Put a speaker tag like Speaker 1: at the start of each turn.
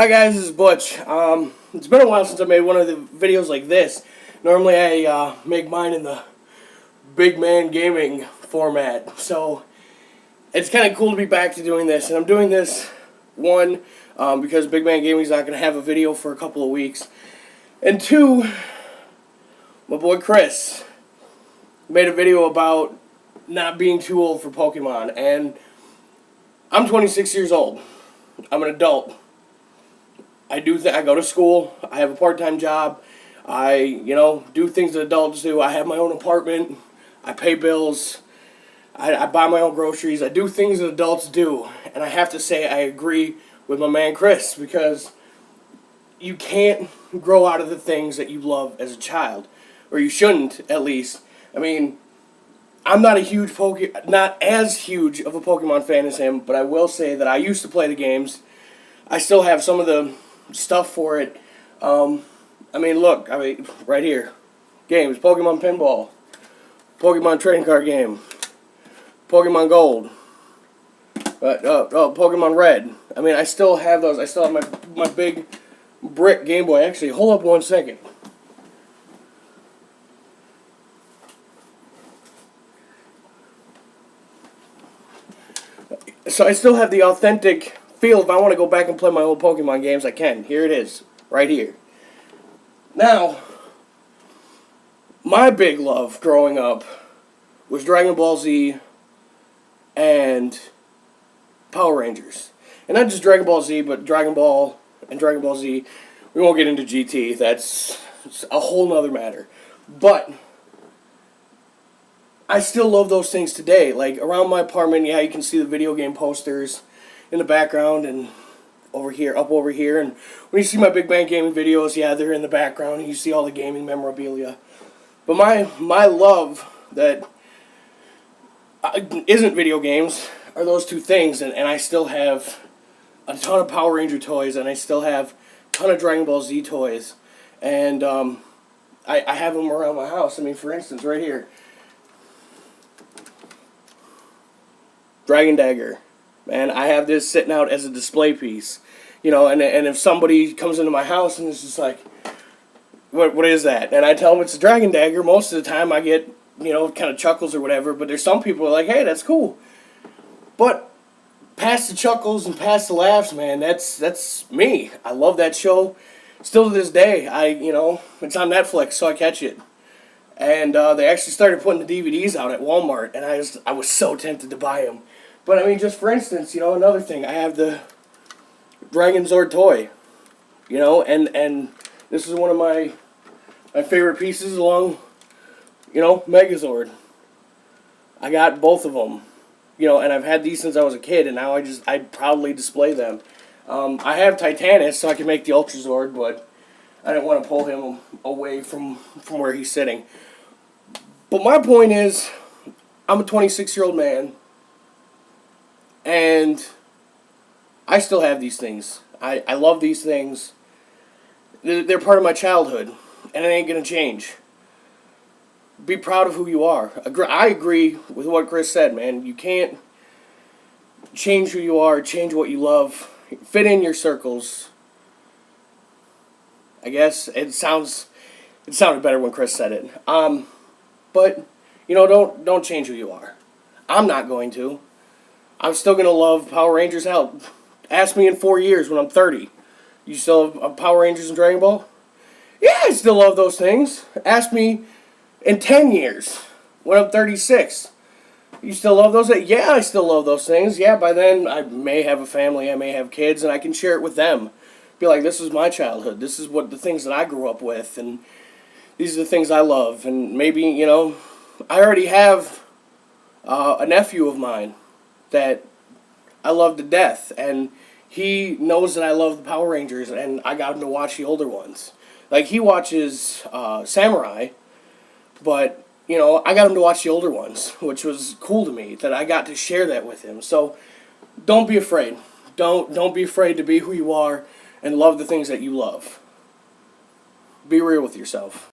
Speaker 1: Hi guys, this is Butch. It's been a while since I made one of the videos like this. Normally I make mine in the big man gaming format, so it's kind of cool to be back to doing this. And I'm doing this, one, because Big Man Gaming's not going to have a video for a couple of weeks, and two, my boy Chris made a video about not being too old for Pokemon, and I'm 26 years old. I'm an adult. I go to school. I have a part-time job. I, do things that adults do. I have my own apartment. I pay bills. I buy my own groceries. I do things that adults do. And I have to say I agree with my man Chris, because you can't grow out of the things that you love as a child. Or you shouldn't, at least. I mean, I'm not not as huge of a Pokemon fan as him, but I will say that I used to play the games. I still have some of the stuff for it. Look, right here. Games, Pokemon Pinball, Pokemon Trading Card Game, Pokemon Gold, Pokemon Red. I still have those. I still have my big brick Game Boy. Actually, hold up one second. So I still have the authentic feel. If I want to go back and play my old Pokemon games, I can. Here it is, right here. Now, my big love growing up was Dragon Ball Z and Power Rangers. And not just Dragon Ball Z, but Dragon Ball and Dragon Ball Z. We won't get into GT. That's a whole nother matter. But I still love those things today. Like, around my apartment, yeah, you can see the video game posters in the background and over here, up over here. And when you see my Big Bang Gaming videos, yeah, they're in the background and you see all the gaming memorabilia. But my love that isn't video games are those two things. And I still have a ton of Power Ranger toys, and I still have a ton of Dragon Ball Z toys. And I have them around my house. For instance, right here, Dragon Dagger. Man, I have this sitting out as a display piece. And if somebody comes into my house and is just like, what is that? And I tell them it's a Dragon Dagger, most of the time I get, kind of chuckles or whatever. But there's some people who are like, hey, that's cool. But past the chuckles and past the laughs, man, that's me. I love that show. Still to this day, it's on Netflix, so I catch it. And they actually started putting the DVDs out at Walmart, and I was so tempted to buy them. But just for instance, another thing, I have the Dragon Zord toy, and this is one of my favorite pieces along, Megazord. I got both of them, and I've had these since I was a kid, and now I proudly display them. I have Titanus, so I can make the Ultra Zord, but I didn't want to pull him away from where he's sitting. But my point is, I'm a 26-year-old man, and I still have these things. I love these things. They're part of my childhood, and it ain't going to change. Be proud of who you are. I agree with what Chris said, man. You can't change who you are, change what you love, fit in your circles. I guess it sounded better when Chris said it. But don't change who you are. I'm not going to. I'm still going to love Power Rangers. Hell, ask me in 4 years when I'm 30. You still have Power Rangers and Dragon Ball? Yeah, I still love those things. Ask me in 10 years when I'm 36. You still love those things? Yeah, I still love those things. Yeah, by then I may have a family, I may have kids, and I can share it with them. Be like, this is my childhood. This is the things that I grew up with, and these are the things I love. And maybe, I already have a nephew of mine that I love to death, and he knows that I love the Power Rangers, and I got him to watch the older ones. Like, he watches Samurai, but, I got him to watch the older ones, which was cool to me, that I got to share that with him. So, don't be afraid. Don't be afraid to be who you are and love the things that you love. Be real with yourself.